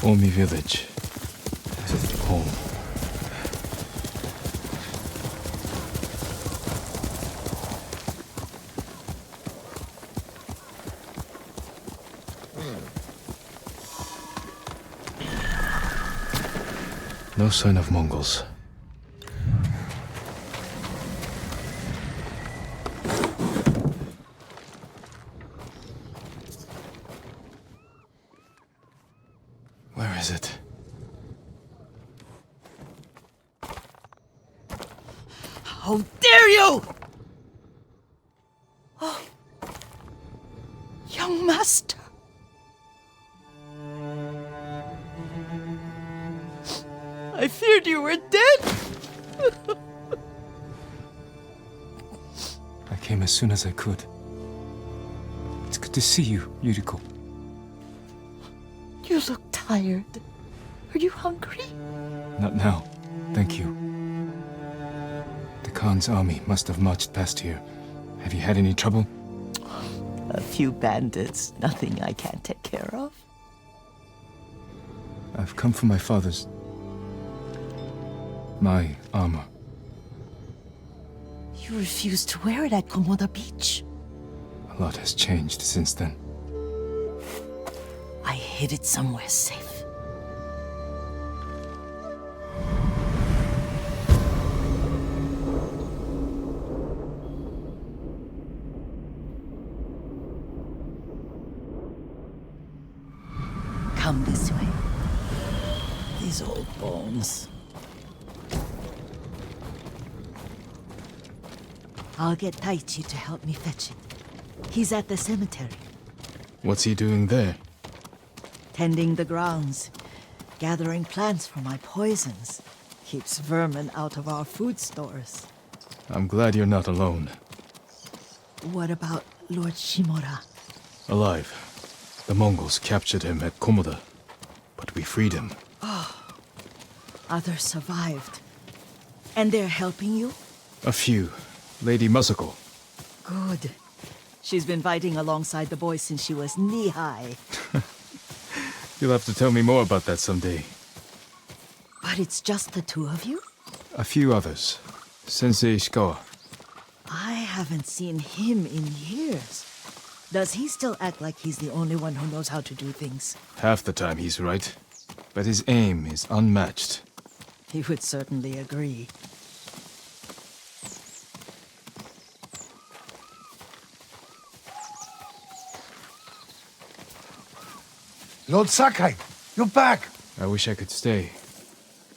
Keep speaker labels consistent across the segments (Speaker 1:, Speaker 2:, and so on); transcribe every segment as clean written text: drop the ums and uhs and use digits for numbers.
Speaker 1: Omi village. Home. No sign of Mongols. Where is it?
Speaker 2: How dare you! Oh, young master. I feared you were dead.
Speaker 1: I came as soon as I could. It's good to see you, Yuriko.
Speaker 2: You look tired. Are you hungry?
Speaker 1: Not now. Thank you. The Khan's army must have marched past here. Have you had any trouble?
Speaker 2: A few bandits. Nothing I can't take care of.
Speaker 1: I've come for my father's... my armor.
Speaker 2: You refused to wear it at Komoda Beach.
Speaker 1: A lot has changed since then.
Speaker 2: I hid it somewhere safe. Come this way. These old bones. I'll get Taichi to help me fetch it. He's at the cemetery,
Speaker 1: What's he doing there?
Speaker 2: tending the grounds, gathering plants for my poisons. Keeps vermin out of our food stores.
Speaker 1: I'm glad you're not alone.
Speaker 2: What about Lord Shimura?
Speaker 1: Alive. The Mongols captured him at Komoda, but we freed him.
Speaker 2: Others survived. And they're helping you?
Speaker 1: A few. Lady Masako.
Speaker 2: Good. She's been fighting alongside the boys since she was knee-high.
Speaker 1: You'll have to tell me more about that someday.
Speaker 2: But it's just the two of you?
Speaker 1: A few others. Sensei Ishikawa.
Speaker 2: I haven't seen him in years. Does he still act like he's the only one who knows how to do things?
Speaker 1: Half the time he's right. But his aim is unmatched.
Speaker 2: He would certainly agree.
Speaker 3: Lord Sakai, you're back.
Speaker 1: I wish I could stay.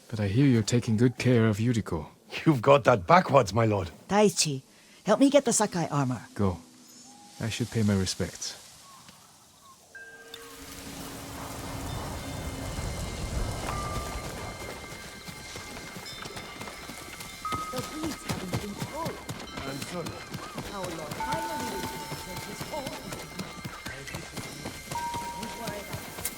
Speaker 1: But I hear you're taking good care of Yuriko.
Speaker 3: You've got that backwards, my lord.
Speaker 2: Taichi, help me get the Sakai armor.
Speaker 1: Go. I should pay my respects.
Speaker 2: The police haven't been told.
Speaker 3: I'm sorry.
Speaker 2: Our Lord finally returned his home. Don't worry about it.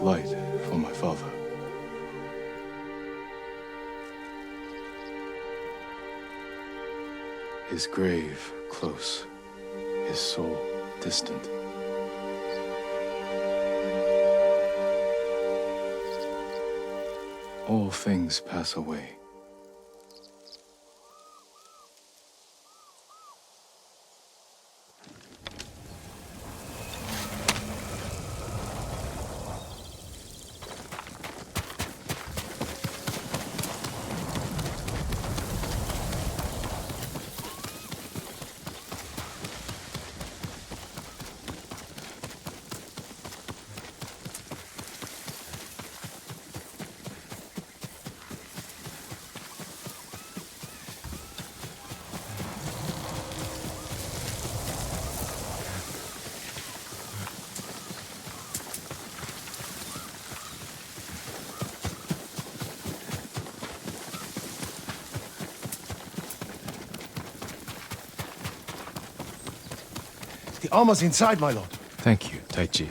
Speaker 1: Light for my father. His grave close, his soul distant. All things pass away.
Speaker 3: The armor's inside, my lord.
Speaker 1: Thank you, Taichi.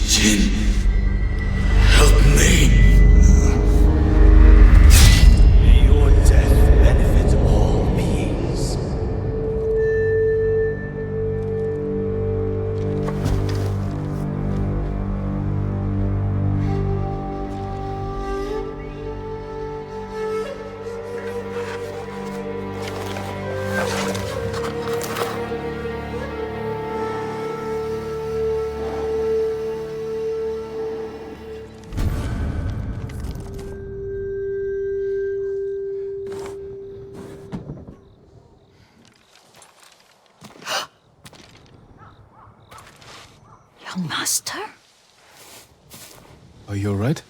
Speaker 4: Jin, help me. May your death benefit all beings.
Speaker 2: Young master?
Speaker 1: Are you alright?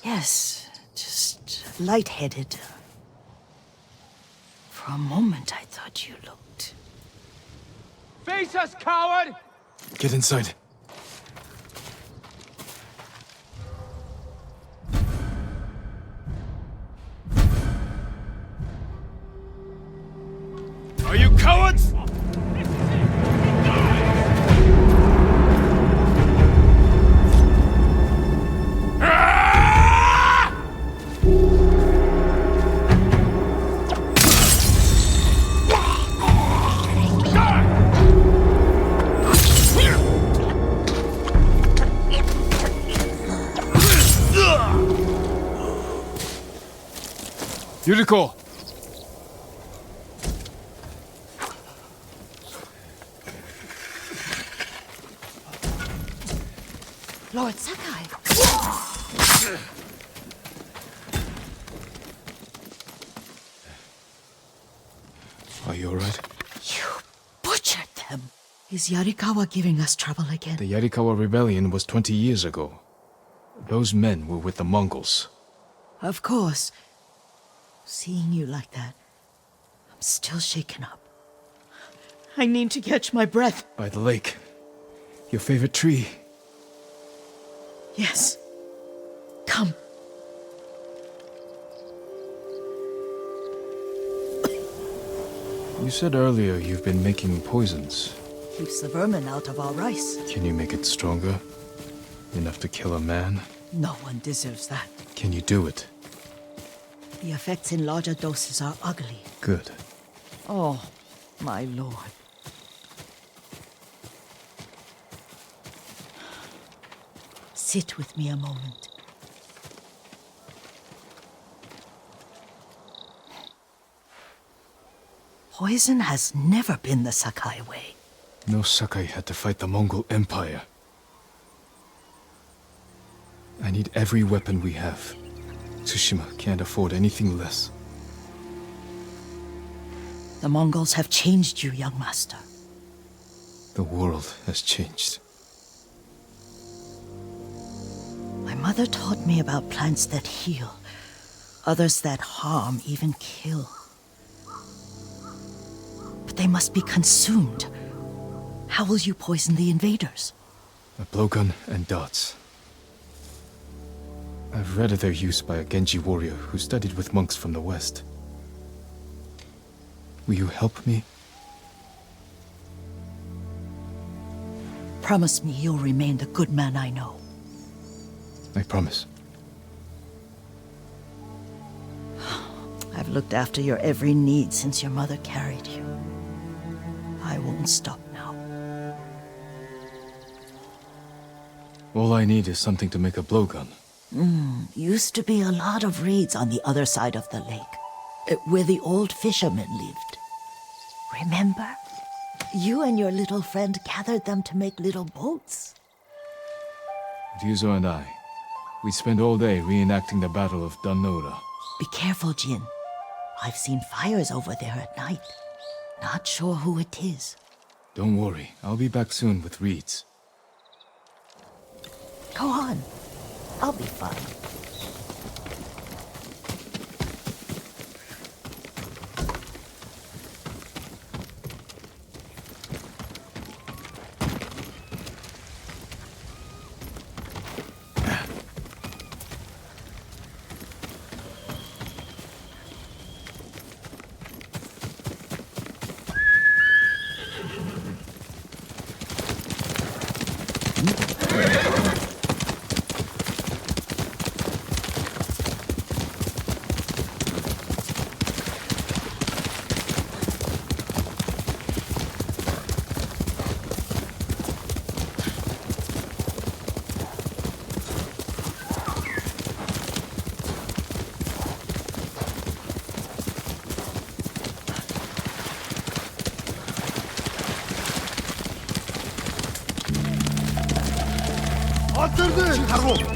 Speaker 2: Yes, just lightheaded. For a moment, I thought you looked...
Speaker 5: Face us, coward!
Speaker 1: Get inside.
Speaker 5: Are you cowards?
Speaker 1: Yuriko!
Speaker 2: Lord Sakai!
Speaker 1: Are you alright?
Speaker 2: You butchered them! Is Yarikawa giving us trouble again?
Speaker 1: The Yarikawa rebellion was 20 years ago. Those men were with the Mongols.
Speaker 2: Of course. Seeing you like that, I'm still shaken up. I need to catch my breath.
Speaker 1: By the lake. Your favorite tree.
Speaker 2: Yes. Come.
Speaker 1: You said earlier you've been making poisons.
Speaker 2: Keeps the vermin out of our rice.
Speaker 1: Can you make it stronger? Enough to kill a man?
Speaker 2: No one deserves that.
Speaker 1: Can you do it?
Speaker 2: The effects in larger doses are ugly.
Speaker 1: Good.
Speaker 2: Oh, my lord. Sit with me a moment. Poison has never been the Sakai way.
Speaker 1: No Sakai had to fight the Mongol Empire. I need every weapon we have. Tsushima can't afford anything less.
Speaker 2: The Mongols have changed you, young master.
Speaker 1: The world has changed.
Speaker 2: My mother taught me about plants that heal, others that harm, even kill. But they must be consumed. How will you poison the invaders?
Speaker 1: A blowgun and darts. I've read of their use by a Genji warrior who studied with monks from the west. Will you help me?
Speaker 2: Promise me you'll remain the good man I know.
Speaker 1: I promise.
Speaker 2: I've looked after your every need since your mother carried you. I won't stop now.
Speaker 1: All I need is something to make a blowgun.
Speaker 2: Used to be a lot of reeds on the other side of the lake, where the old fishermen lived. Remember? You and your little friend gathered them to make little boats.
Speaker 1: Ryuzo and I, we spent all day reenacting the Battle of Danora.
Speaker 2: Be careful, Jin. I've seen fires over there at night. Not sure who it is.
Speaker 1: Don't worry, I'll be back soon with reeds.
Speaker 2: Go on. I'll be fine.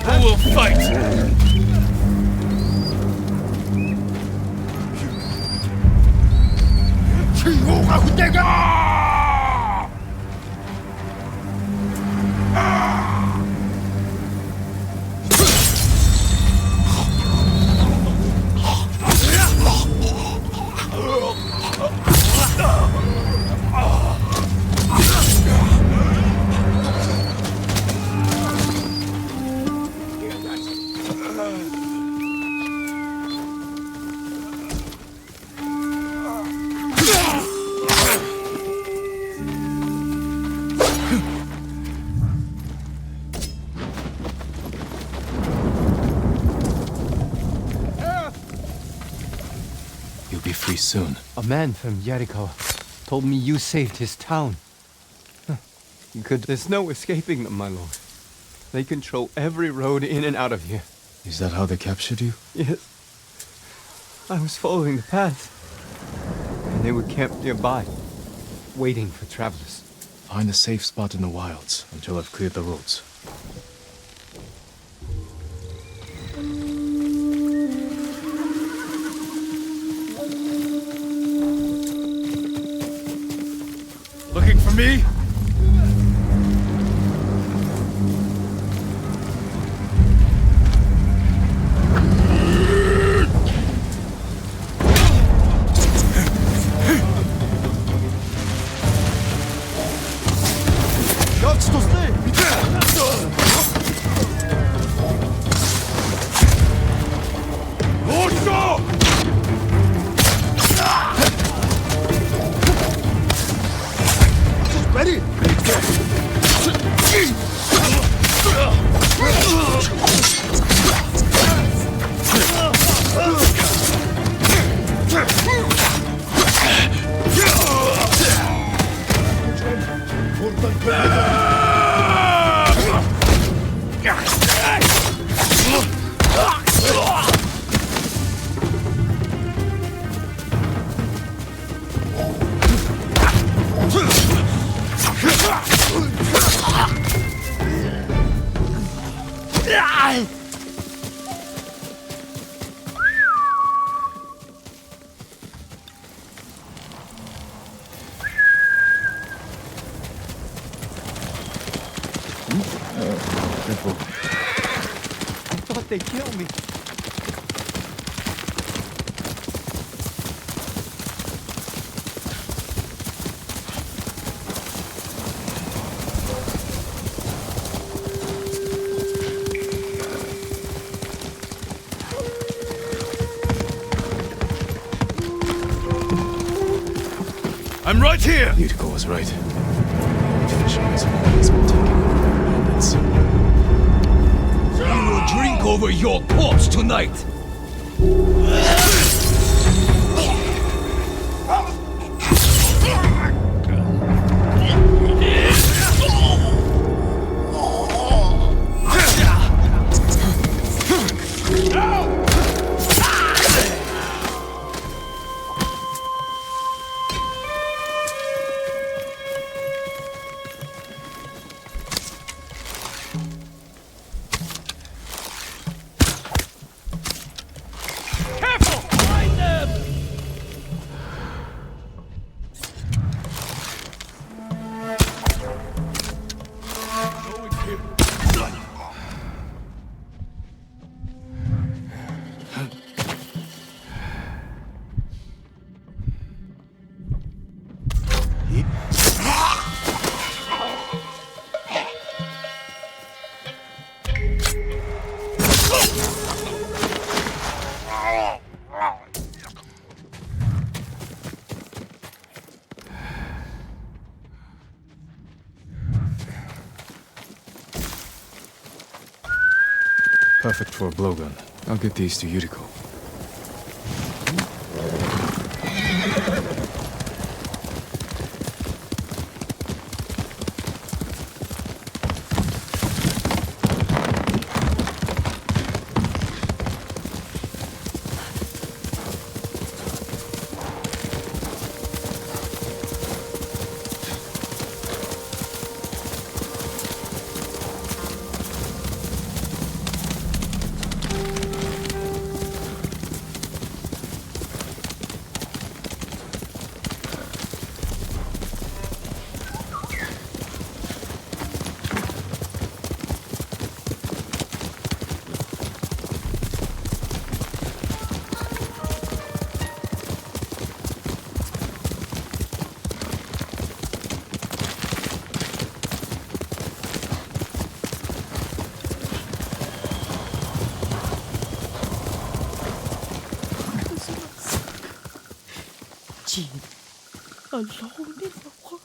Speaker 5: Who will fight?
Speaker 1: You'll be free soon.
Speaker 6: A man from Jericho told me you saved his town. There's no escaping them, my lord. They control every road in and out of here.
Speaker 1: Is that how they captured you?
Speaker 6: Yes. I was following the path. And they were camped nearby, waiting for travelers.
Speaker 1: Find a safe spot in the wilds until I've cleared the roads.
Speaker 5: Looking for me?
Speaker 1: Careful.
Speaker 6: I thought they'd kill me.
Speaker 5: I'm right here!
Speaker 1: Yuriko was right. Fishermen's always been taken over by bandits.
Speaker 4: We will drink over your corpse tonight!
Speaker 1: perfect for a blowgun. I'll get these to Yuriko.
Speaker 2: Jean, alone in the world.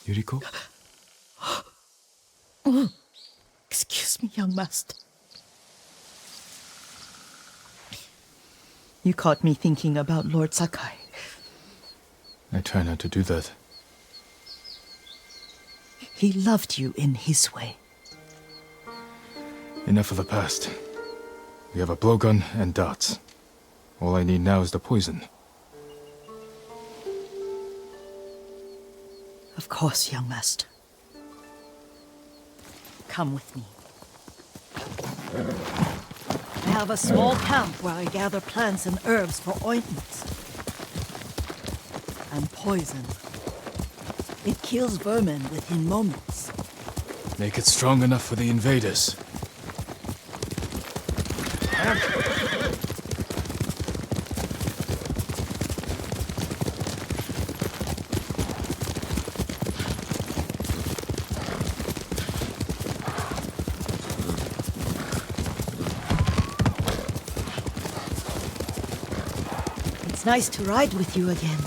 Speaker 1: Yuriko?
Speaker 2: Excuse me, young master. You caught me thinking about Lord Sakai.
Speaker 1: I try not to do that.
Speaker 2: He loved you in his way.
Speaker 1: Enough of the past. We have a blowgun and darts. All I need now is the poison.
Speaker 2: Of course, young master. Come with me. I have a small camp where I gather plants and herbs for ointments. And poison. It kills vermin within moments.
Speaker 1: Make it strong enough for the invaders.
Speaker 2: It's nice to ride with you again.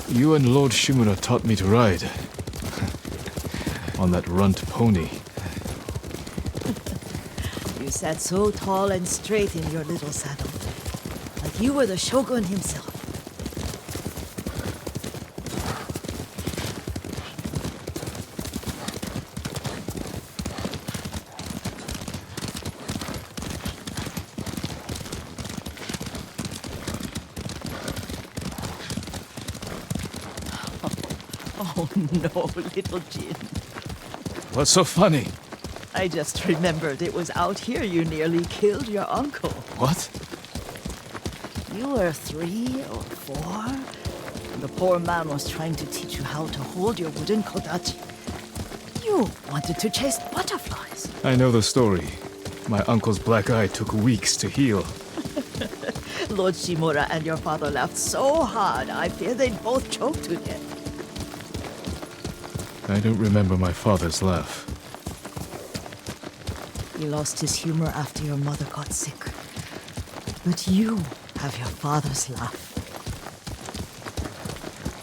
Speaker 1: You and Lord Shimura taught me to ride. On that runt pony.
Speaker 2: You sat so tall and straight in your little saddle. Like you were the shogun himself. Oh no, little Jin.
Speaker 1: What's so funny?
Speaker 2: I just remembered it was out here you nearly killed your uncle.
Speaker 1: What?
Speaker 2: You were 3 or 4. The poor man was trying to teach you how to hold your wooden kodachi. You wanted to chase butterflies.
Speaker 1: I know the story. My uncle's black eye took weeks to heal.
Speaker 2: Lord Shimura and your father laughed so hard, I fear they'd both choke to death.
Speaker 1: I don't remember my father's laugh.
Speaker 2: He lost his humor after your mother got sick. But you have your father's laugh.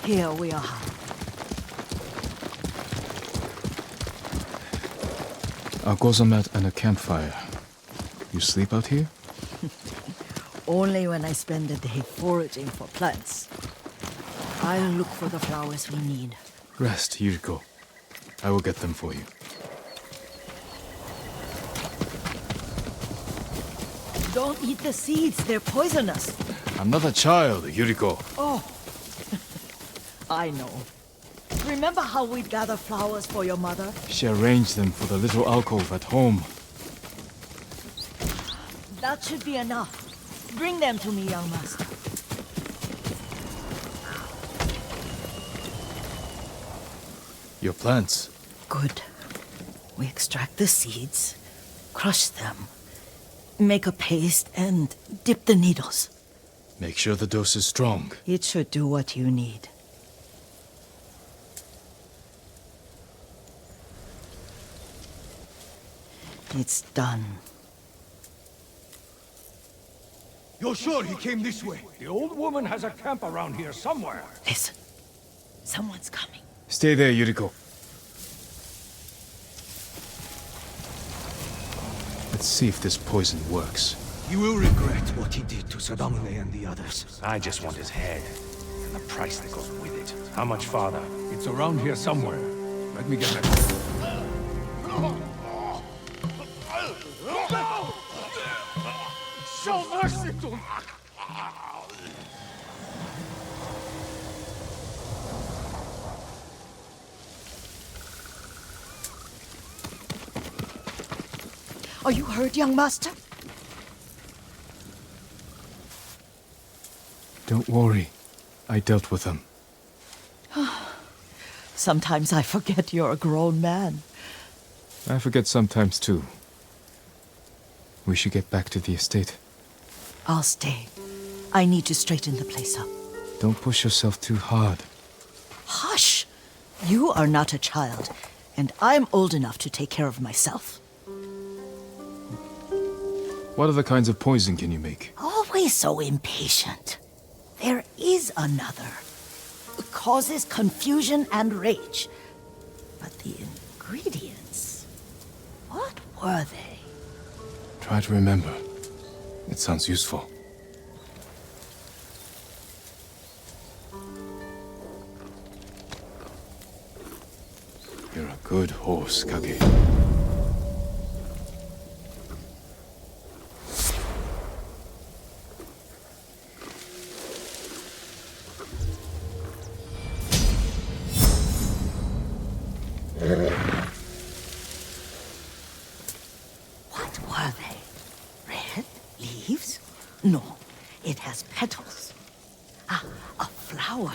Speaker 2: Here we are.
Speaker 1: A gozamat and a campfire. You sleep out here?
Speaker 2: Only when I spend the day foraging for plants. I'll look for the flowers we need.
Speaker 1: Rest, Yuriko. I will get them for you.
Speaker 2: Don't eat the seeds, they're poisonous.
Speaker 1: I'm not a child, Yuriko.
Speaker 2: Oh, I know. Remember how we'd gather flowers for your mother?
Speaker 1: She arranged them for the little alcove at home.
Speaker 2: That should be enough. Bring them to me, young master.
Speaker 1: Your plants.
Speaker 2: Good. We extract the seeds, crush them, make a paste, and dip the needles.
Speaker 1: Make sure the dose is strong.
Speaker 2: It should do what you need. It's done.
Speaker 3: You're sure he came this way? The old woman has a camp around here somewhere.
Speaker 2: Listen. Someone's coming.
Speaker 1: Stay there, Yuriko. Let's see if this poison works.
Speaker 3: You will regret what he did to Sadamune and the others.
Speaker 7: I just want his head, and the price that goes with it. How much farther?
Speaker 3: It's around here somewhere. Let me get that. Show mercy to me!
Speaker 2: Are you hurt, young master?
Speaker 1: Don't worry. I dealt with them.
Speaker 2: Sometimes I forget you're a grown man.
Speaker 1: I forget sometimes too. We should get back to the estate.
Speaker 2: I'll stay. I need to straighten the place up.
Speaker 1: Don't push yourself too hard.
Speaker 2: Hush! You are not a child, and I'm old enough to take care of myself.
Speaker 1: What other kinds of poison can you make?
Speaker 2: Always so impatient. There is another. It causes confusion and rage. But the ingredients... what were they?
Speaker 1: Try to remember. It sounds useful. You're a good horse, Kage.
Speaker 2: What were they? Red leaves? No, it has petals. Ah, a flower.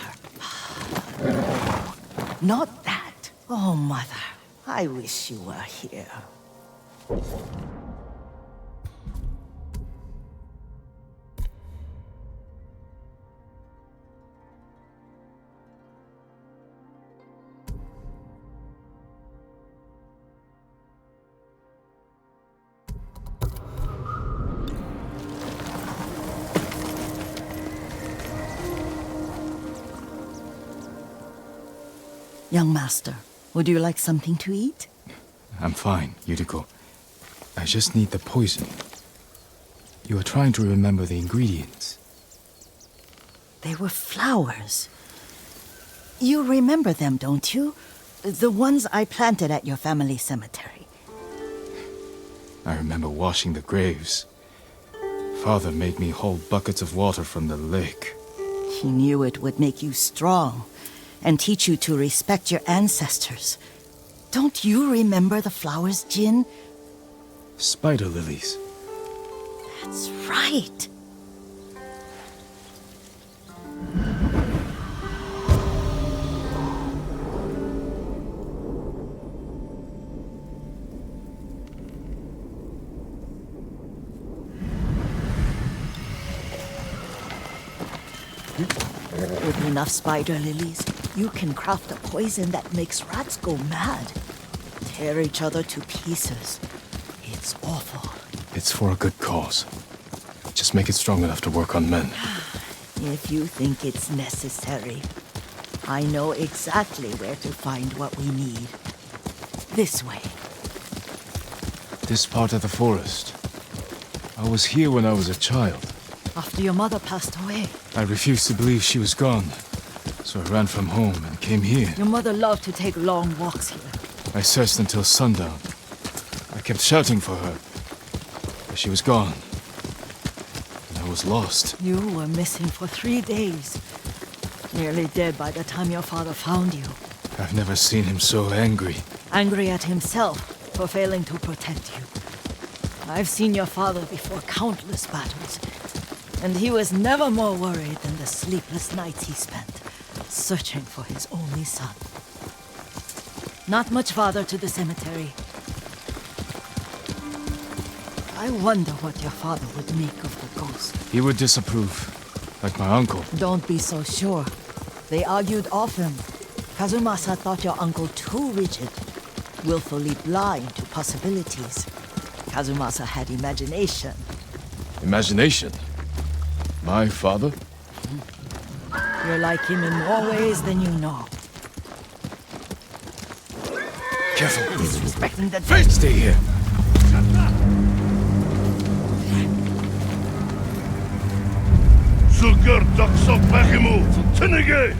Speaker 2: No, not that. Oh, Mother, I wish you were here. Young master, would you like something to eat?
Speaker 1: I'm fine, Yuriko. I just need the poison. You are trying to remember the ingredients.
Speaker 2: They were flowers. You remember them, don't you? The ones I planted at your family cemetery.
Speaker 1: I remember washing the graves. Father made me hold buckets of water from the lake.
Speaker 2: He knew it would make you strong and teach you to respect your ancestors. Don't you remember the flowers, Jin?
Speaker 1: Spider lilies.
Speaker 2: That's right. With enough spider lilies, you can craft a poison that makes rats go mad. Tear each other to pieces. It's awful.
Speaker 1: It's for a good cause. Just make it strong enough to work on men.
Speaker 2: If you think it's necessary, I know exactly where to find what we need. This way.
Speaker 1: This part of the forest. I was here when I was a child.
Speaker 2: After your mother passed away.
Speaker 1: I refused to believe she was gone. So I ran from home and came here.
Speaker 2: Your mother loved to take long walks here.
Speaker 1: I searched until sundown. I kept shouting for her. But she was gone. And I was lost.
Speaker 2: You were missing for 3 days. Nearly dead by the time your father found you.
Speaker 1: I've never seen him so angry.
Speaker 2: Angry at himself for failing to protect you. I've seen your father before countless battles. And he was never more worried than the sleepless nights he spent searching for his only son. Not much farther to the cemetery. I wonder what your father would make of the ghost.
Speaker 1: He would disapprove, like my uncle.
Speaker 2: Don't be so sure. They argued often. Kazumasa thought your uncle too rigid, willfully blind to possibilities. Kazumasa had imagination.
Speaker 1: Imagination? My father?
Speaker 2: You're like him in more ways than you know.
Speaker 1: Careful.
Speaker 2: Disrespecting the dead.
Speaker 1: Stay here.
Speaker 5: Sugar Duxo Bakimu, Tinige!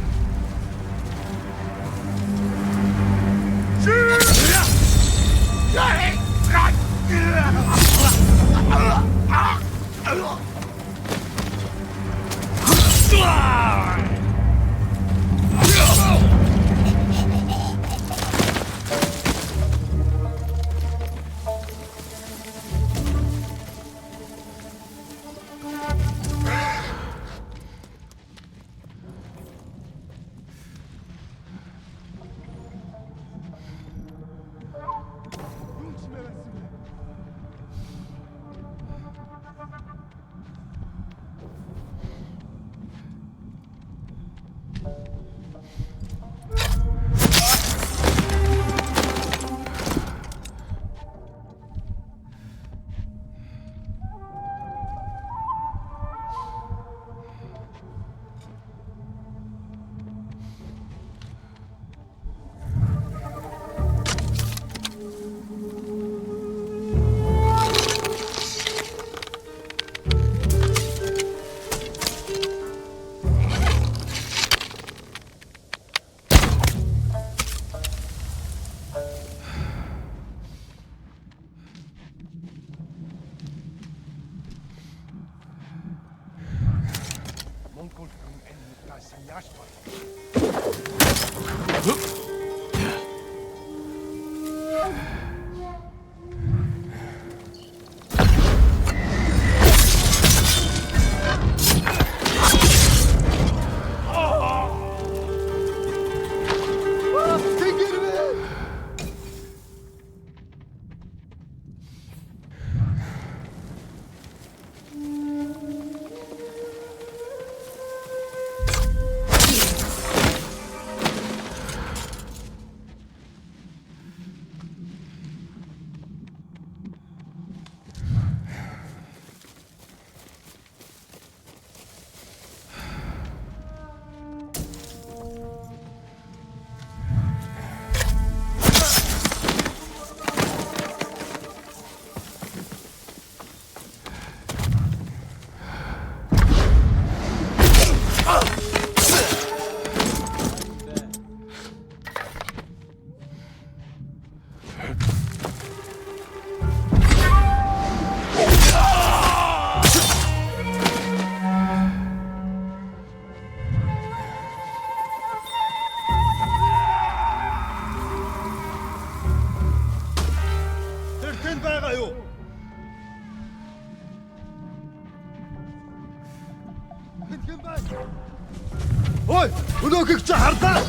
Speaker 3: Ой, өнөөхийг чи хардаа.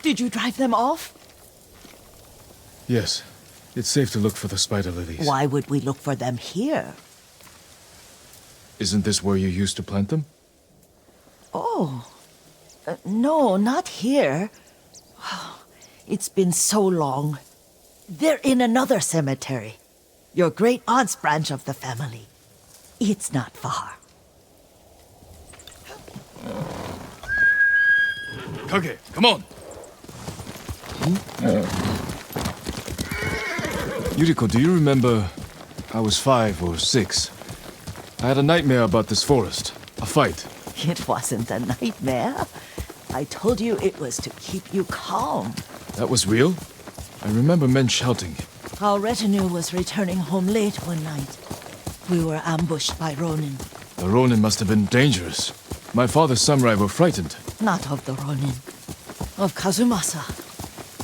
Speaker 2: Did you drive them off?
Speaker 1: Yes. It's safe to look for the spider lilies.
Speaker 2: Why would we look for them here?
Speaker 1: Isn't this where you used to plant them?
Speaker 2: Oh. No, not here. It's been so long. They're in another cemetery. Your great-aunt's branch of the family. It's not far.
Speaker 5: Kage, come on!
Speaker 1: Yuriko, do you remember? I was 5 or 6. I had a nightmare about this forest. A fight.
Speaker 2: It wasn't a nightmare. I told you it was to keep you calm.
Speaker 1: That was real? I remember men shouting.
Speaker 2: Our retinue was returning home late one night. We were ambushed by Ronin.
Speaker 1: The Ronin must have been dangerous. My father's samurai were frightened.
Speaker 2: Not of the Ronin. Of Kazumasa.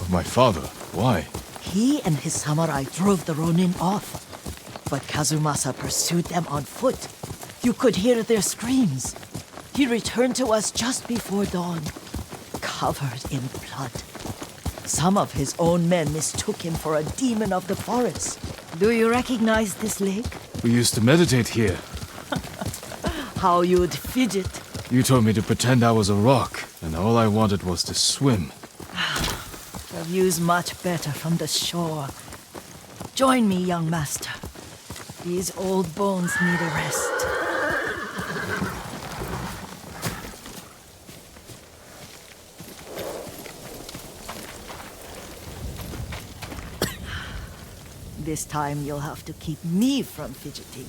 Speaker 1: Of my father? Why?
Speaker 2: He and his samurai drove the Ronin off. But Kazumasa pursued them on foot. You could hear their screams. He returned to us just before dawn, covered in blood. Some of his own men mistook him for a demon of the forest. Do you recognize this lake?
Speaker 1: We used to meditate here.
Speaker 2: How you'd fidget.
Speaker 1: You told me to pretend I was a rock, and all I wanted was to swim.
Speaker 2: The view's much better from the shore. Join me, young master. These old bones need a rest. This time you'll have to keep me from fidgeting.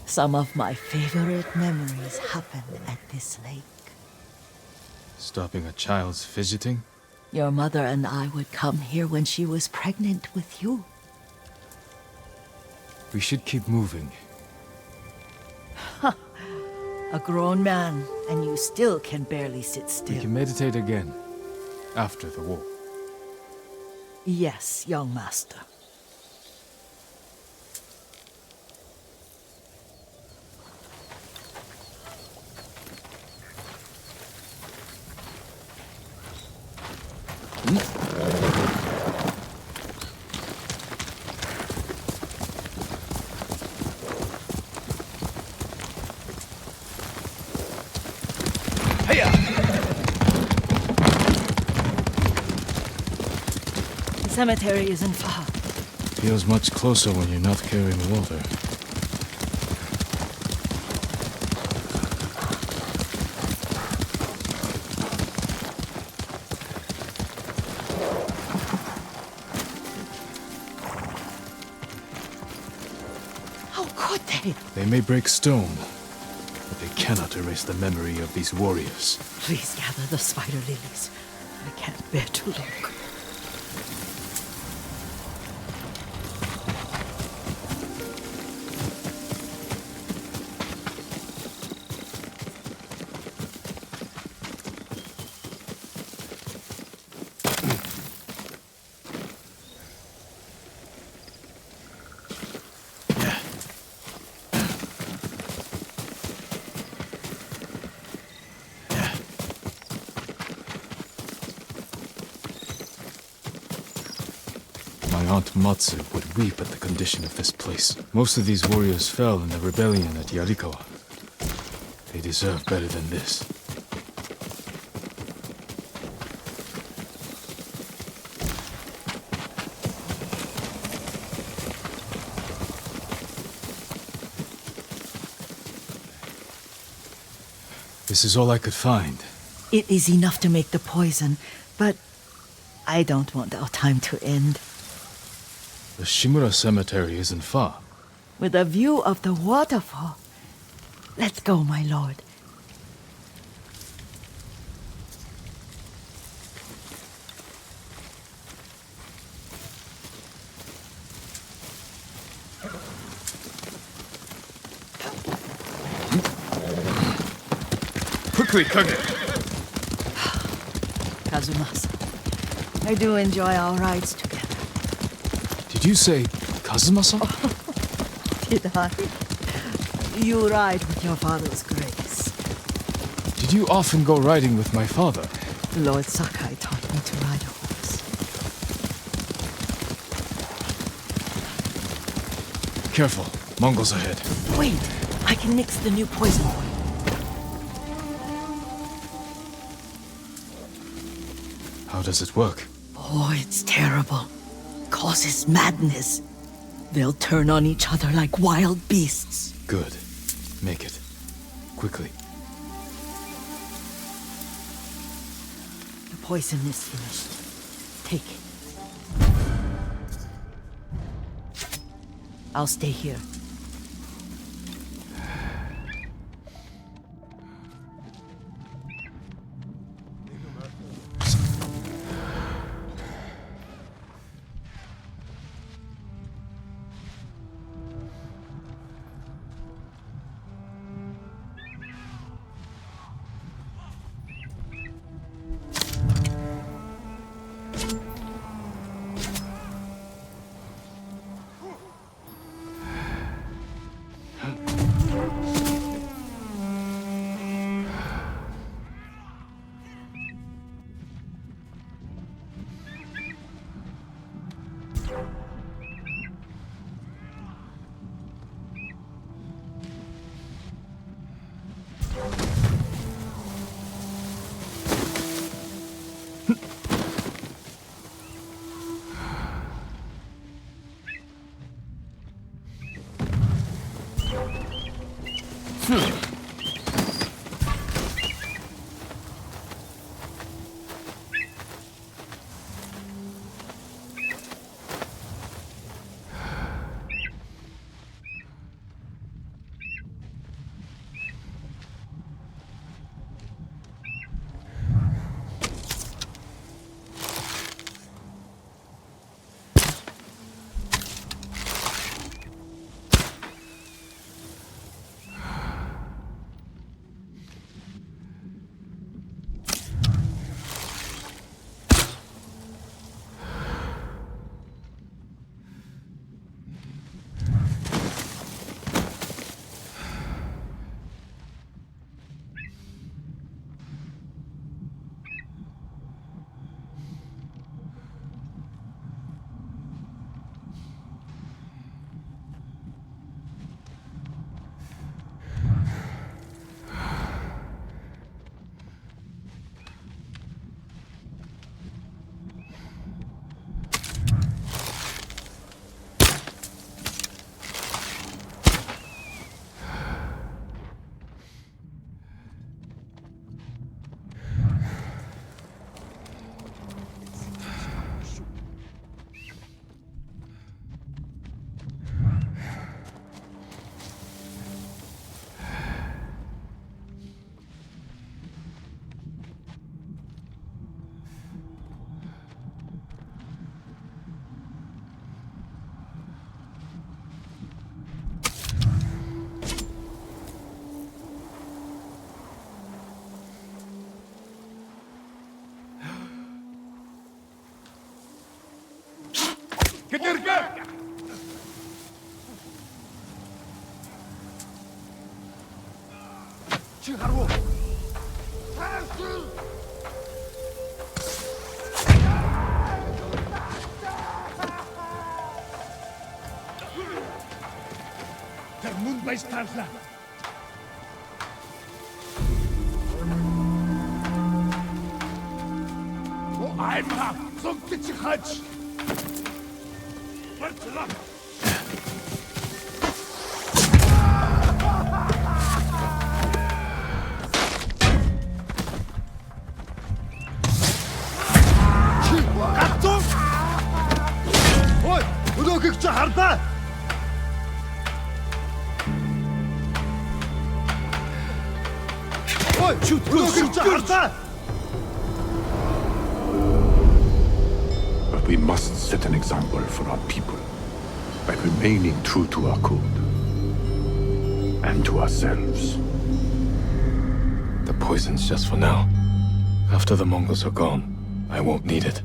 Speaker 2: Some of my favorite memories happened at this lake.
Speaker 1: Stopping a child's fidgeting?
Speaker 2: Your mother and I would come here when she was pregnant with you.
Speaker 1: We should keep moving.
Speaker 2: A grown man, and you still can barely sit
Speaker 1: We
Speaker 2: still.
Speaker 1: can meditate again. After the war.
Speaker 2: Yes, young master. The cemetery isn't far.
Speaker 1: Feels much closer when you're not carrying water.
Speaker 2: How could they?
Speaker 1: They may break stone, but they cannot erase the memory of these warriors.
Speaker 2: Please gather the spider lilies. I can't bear to look.
Speaker 1: My Aunt Matsu would weep at the condition of this place. Most of these warriors fell in the rebellion at Yarikawa. They deserve better than this. This is all I could find.
Speaker 2: It is enough to make the poison, but I don't want our time to end.
Speaker 1: The Shimura Cemetery isn't far.
Speaker 2: With a view of the waterfall. Let's go, my lord.
Speaker 5: Quickly, Kage!
Speaker 2: Kazumasa, I do enjoy our rides together.
Speaker 1: Did you say Kazumasa?
Speaker 2: Did I? You ride with your father's grace.
Speaker 1: Did you often go riding with my father?
Speaker 2: Lord Sakai taught me to ride a horse.
Speaker 1: Careful, Mongols ahead.
Speaker 2: Wait, I can mix the new poison for you.
Speaker 1: How does it work?
Speaker 2: Oh, it's terrible. Causes madness. They'll turn on each other like wild beasts.
Speaker 1: Good. Make it. Quickly.
Speaker 2: The poison is finished. Take it. I'll stay here.
Speaker 5: Einmal zum Kitschikatsch!
Speaker 3: Ой, өдөөгч хардаа. Ой, өдөөгч хардаа.
Speaker 8: But we must set an example for our people by remaining true to our code and to ourselves.
Speaker 1: The poison's just for now. After the Mongols are gone, I won't need it.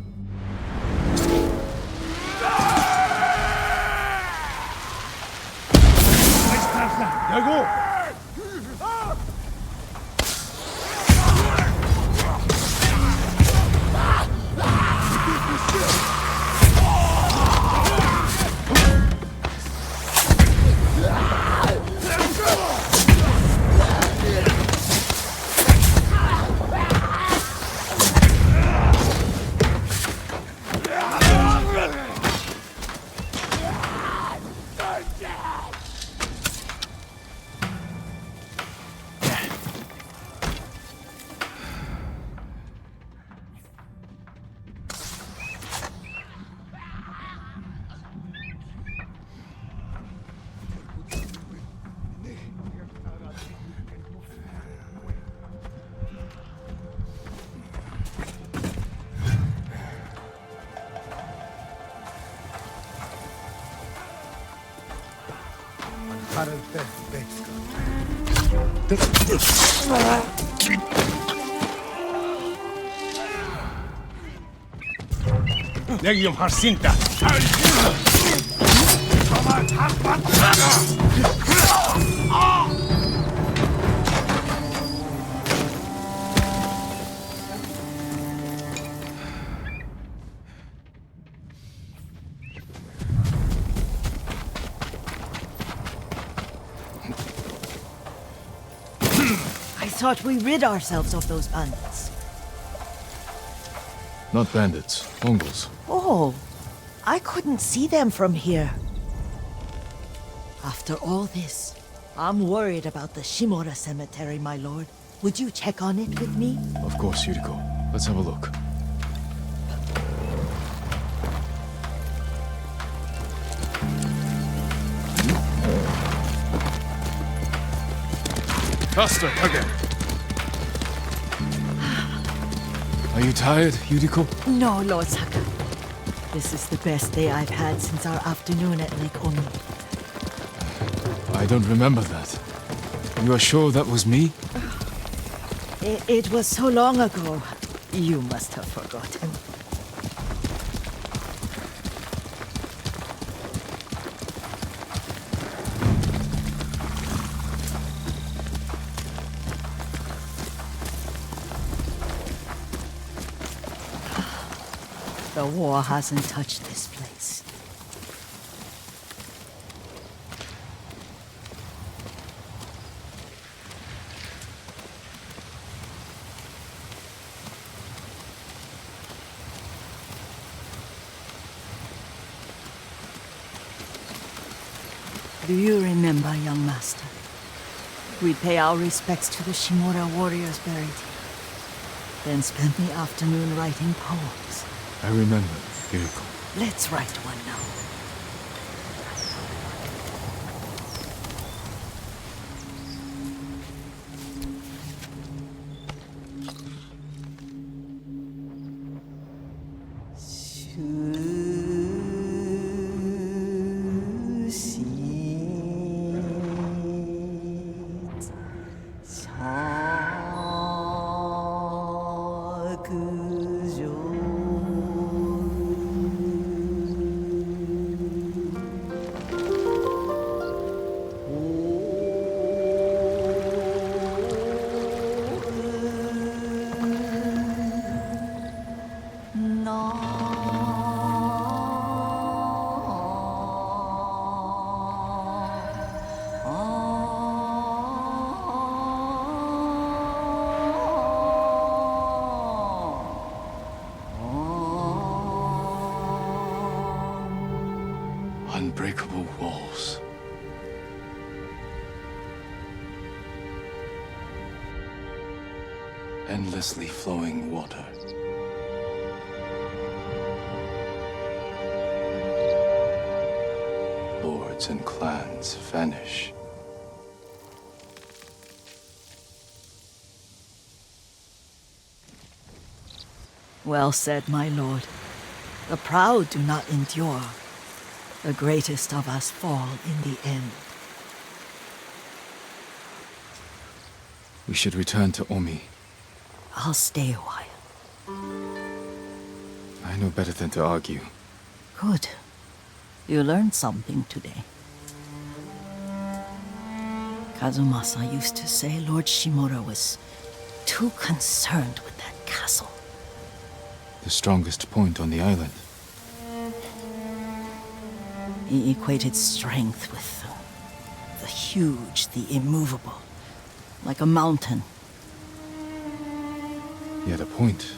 Speaker 3: Legium Harsinta!
Speaker 2: I thought we rid ourselves of those bandits.
Speaker 1: Not bandits, Mongols.
Speaker 2: Oh, I couldn't see them from here. After all this, I'm worried about the Shimura cemetery, my lord. Would you check on it with me?
Speaker 1: Of course, Yuriko. Let's have a look. Faster, Kage! Are you tired, Yuriko?
Speaker 2: No, Lord Saka. This is the best day I've had since our afternoon at Lake Omi.
Speaker 1: I don't remember that. You are sure that was me?
Speaker 2: It was so long ago. You must have forgotten. The war hasn't touched this place. Do you remember, young master? We pay our respects to the Shimura warriors buried here, then spent the afternoon writing poems.
Speaker 1: I remember, Yuriko.
Speaker 2: Let's write one now.
Speaker 1: Unbreakable walls. Endlessly flowing water. Lords and clans vanish.
Speaker 2: Well said, my lord. The proud do not endure. The greatest of us fall in the end.
Speaker 1: We should return to Omi.
Speaker 2: I'll stay a while.
Speaker 1: I know better than to argue.
Speaker 2: Good. You learned something today. Kazumasa used to say Lord Shimura was too concerned with that castle.
Speaker 1: The strongest point on the island.
Speaker 2: He equated strength with the huge, the immovable, like a mountain.
Speaker 1: Yet a point.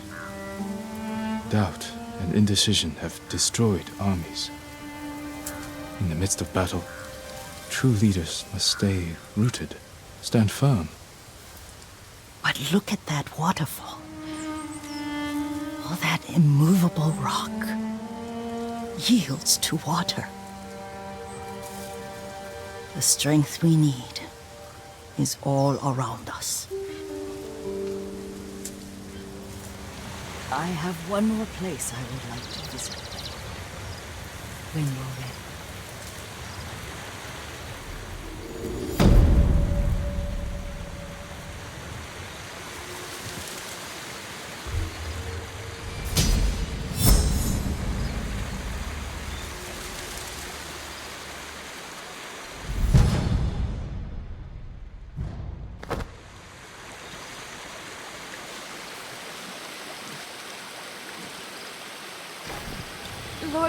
Speaker 1: Doubt and indecision have destroyed armies. In the midst of battle, true leaders must stay rooted, stand firm.
Speaker 2: But look at that waterfall. All that immovable rock yields to water. The strength we need is all around us. I have one more place I would like to visit. When you're ready.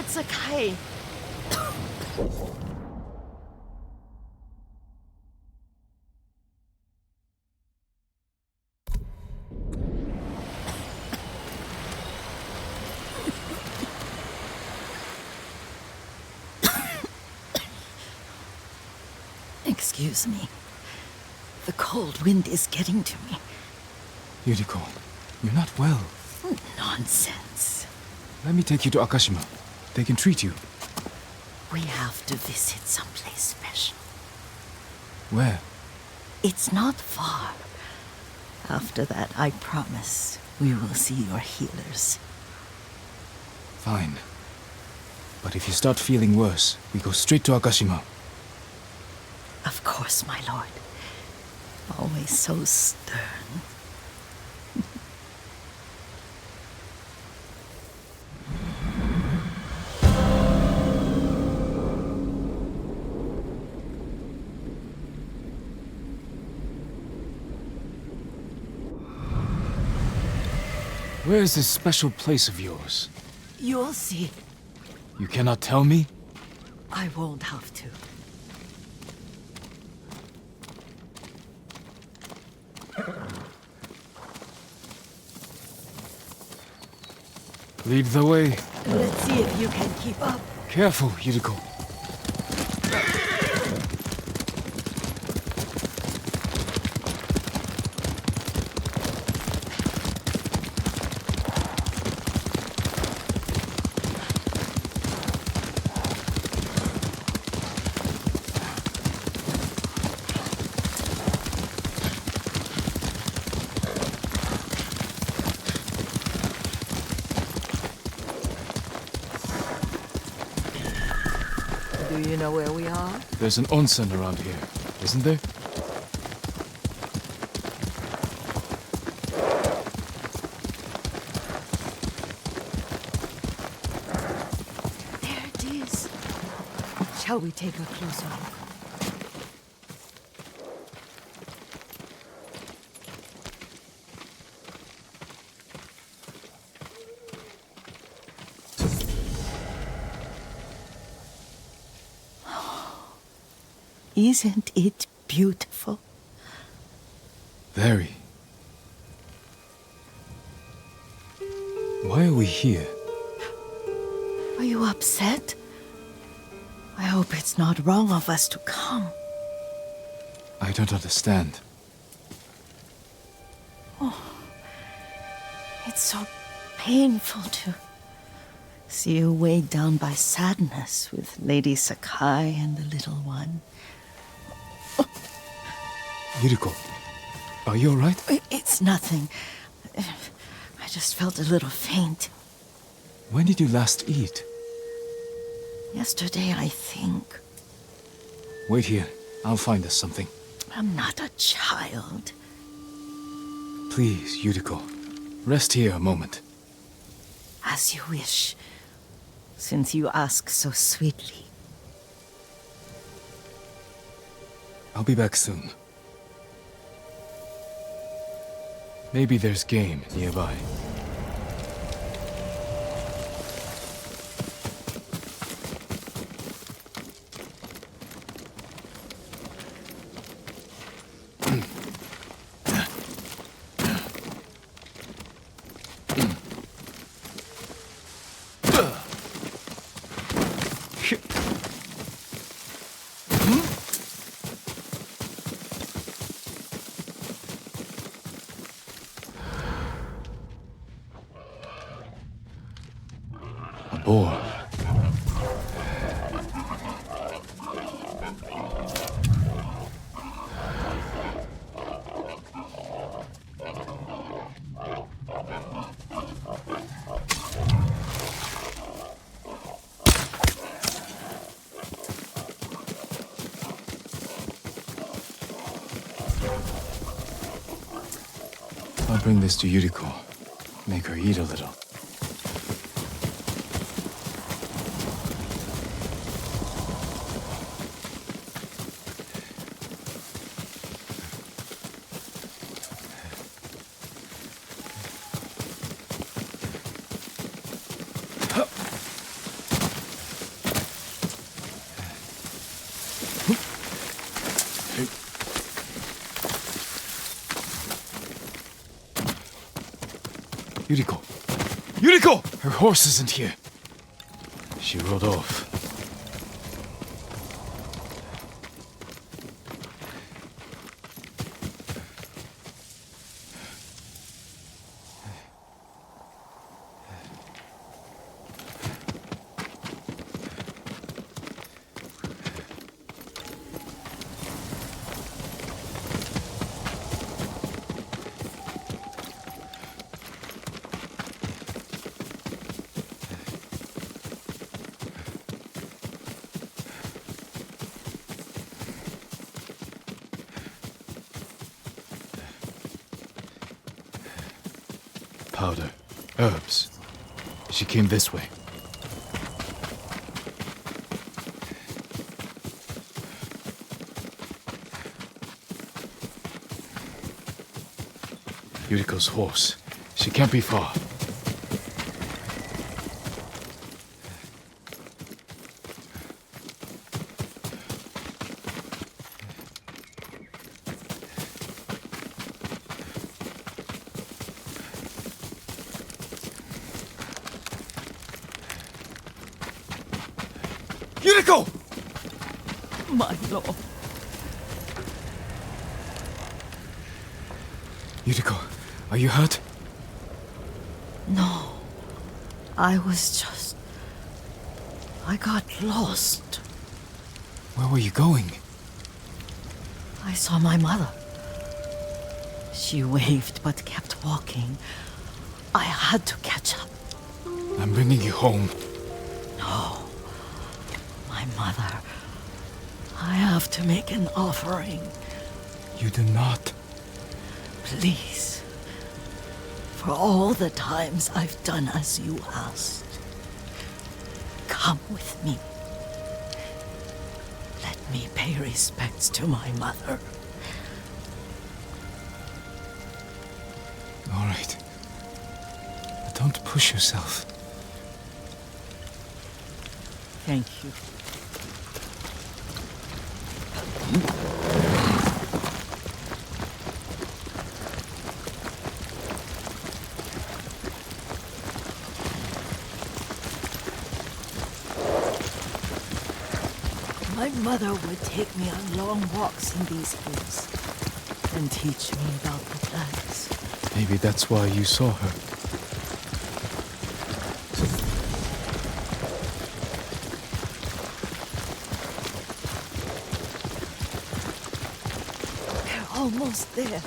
Speaker 2: Lord Sakai. Excuse me. The cold wind is getting to me.
Speaker 1: Yuriko, you're not well.
Speaker 2: Nonsense.
Speaker 1: Let me take you to Akashima. They can treat you.
Speaker 2: We have to visit someplace special.
Speaker 1: Where?
Speaker 2: It's not far. After that, I promise, we will see your healers.
Speaker 1: Fine. But if you start feeling worse, we go straight to Akashima.
Speaker 2: Of course, my lord. Always so stern.
Speaker 1: Where is this special place of yours?
Speaker 2: You'll see.
Speaker 1: You cannot tell me?
Speaker 2: I won't have to.
Speaker 1: Lead the way.
Speaker 2: Let's see if you can keep up.
Speaker 1: Careful, Yuriko.
Speaker 2: Do you know where we are?
Speaker 1: There's an onsen around here, isn't there?
Speaker 2: There it is. Shall we take a closer look? Isn't it beautiful?
Speaker 1: Very. Why are we here?
Speaker 2: Are you upset? I hope it's not wrong of us to come.
Speaker 1: I don't understand.
Speaker 2: It's so painful to see you weighed down by sadness with Lady Sakai and the little one.
Speaker 1: Yuriko, are you alright?
Speaker 2: It's nothing. I just felt a little faint.
Speaker 1: When did you last eat?
Speaker 2: Yesterday, I think.
Speaker 1: Wait here. I'll find us something.
Speaker 2: I'm not a child.
Speaker 1: Please, Yuriko. Rest here a moment.
Speaker 2: As you wish, since you ask so sweetly.
Speaker 1: I'll be back soon. Maybe there's game nearby. A boar. I'll bring this to Yuriko. Make her eat a little. Yuriko! Yuriko! Her horse isn't here. She rode off. Powder. Herbs. She came this way. Yuriko's horse. She can't be far. Yuriko!
Speaker 2: My lord.
Speaker 1: Yuriko, are you hurt?
Speaker 2: No. I got lost.
Speaker 1: Where were you going?
Speaker 2: I saw my mother. She waved but kept walking. I had to catch up.
Speaker 1: I'm bringing you home.
Speaker 2: No. My mother. I have to make an offering.
Speaker 1: You do not.
Speaker 2: Please. For all the times I've done as you asked. Come with me. Let me pay respects to my mother.
Speaker 1: All right. But don't push yourself.
Speaker 2: Thank you. My mother would take me on long walks in these hills and teach me about the plants.
Speaker 1: Maybe that's why you saw her.
Speaker 2: We're almost there.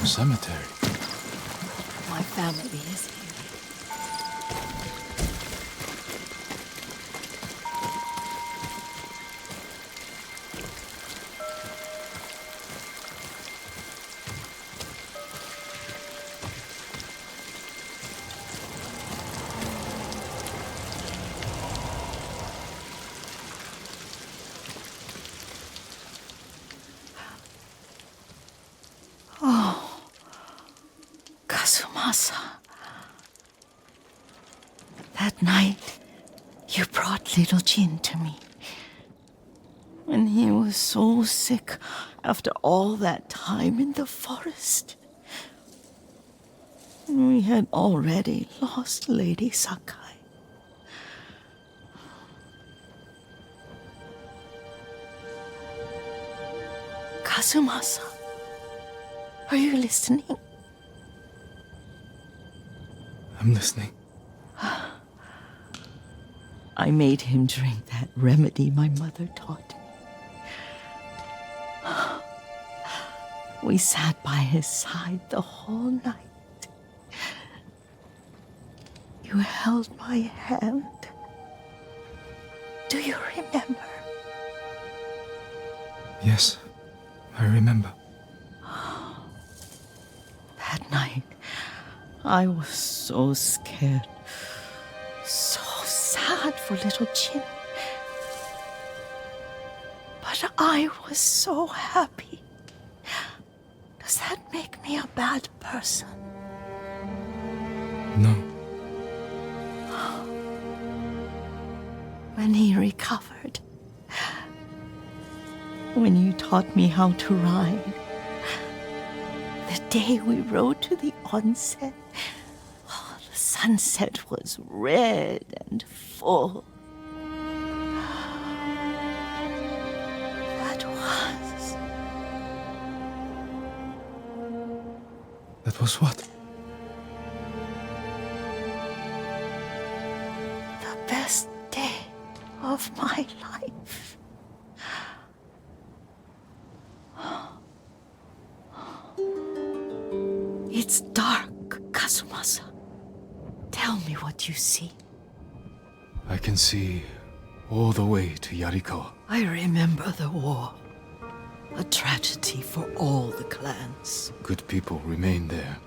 Speaker 1: Cemetery.
Speaker 2: My family is here. Kazumasa. That night, you brought little Jin to me. When he was so sick after all that time in the forest. We had already lost Lady Sakai. Kazumasa, are you listening?
Speaker 1: I'm listening.
Speaker 2: I made him drink that remedy my mother taught me. We sat by his side the whole night. You held my hand. Do you remember?
Speaker 1: Yes, I remember.
Speaker 2: That night, I was so scared for little Jin. But I was so happy. Does that make me a bad person?
Speaker 1: No.
Speaker 2: When he recovered, when you taught me how to ride, the day we rode to the onsen, the sunset was red and full.
Speaker 1: That was what?
Speaker 2: The best day of my life. It's dark, Kazumasa. Tell me what you see.
Speaker 1: I can see all the way to Yarikawa.
Speaker 2: I remember the war. A tragedy for all the clans.
Speaker 1: Good people remain there.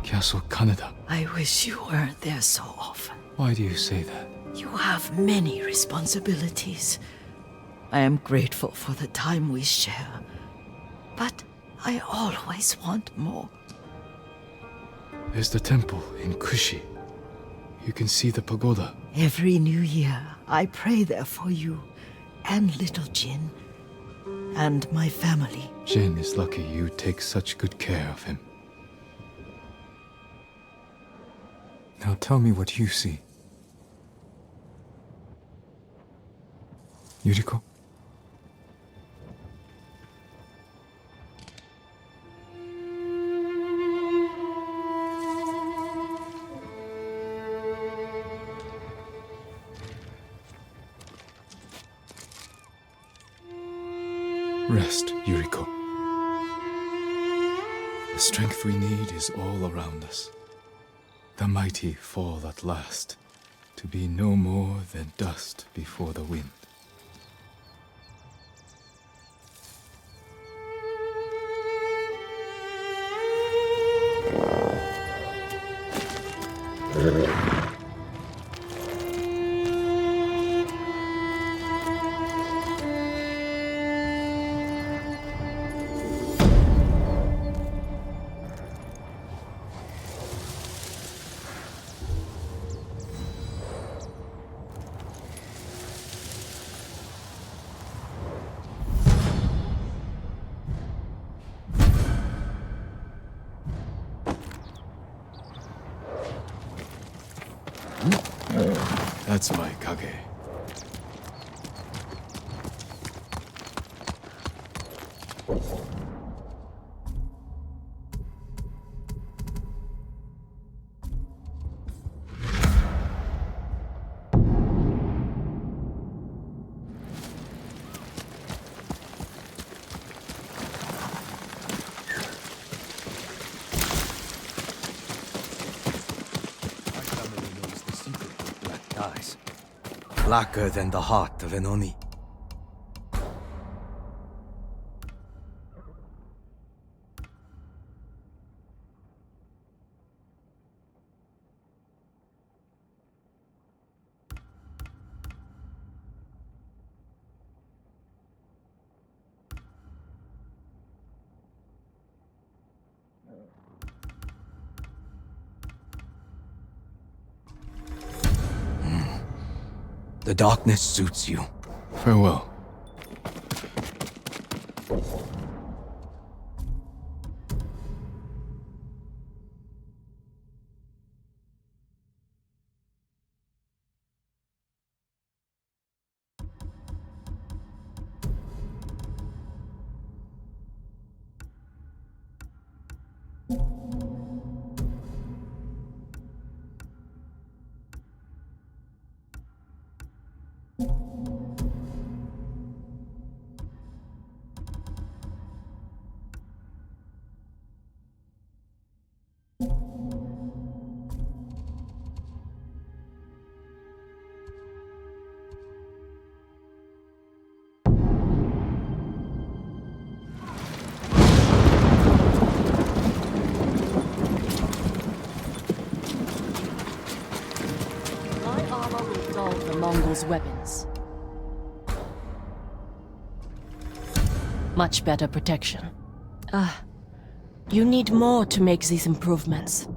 Speaker 1: Castle Kaneda.
Speaker 2: I wish you weren't there so often.
Speaker 1: Why do you say that?
Speaker 2: You have many responsibilities. I am grateful for the time we share, but I always want more.
Speaker 1: There's the temple in Kushi. You can see the pagoda.
Speaker 2: Every new year, I pray there for you and little Jin and my family.
Speaker 1: Jin is lucky you take such good care of him. Now tell me what you see. Yuriko? Rest, Yuriko. The strength we need is all around us. The mighty fall at last, to be no more than dust before the wind. That's my Kage.
Speaker 9: Blacker than the heart of an Oni. The darkness suits you.
Speaker 1: Farewell.
Speaker 10: those weapons. Much better protection. You need more to make these improvements.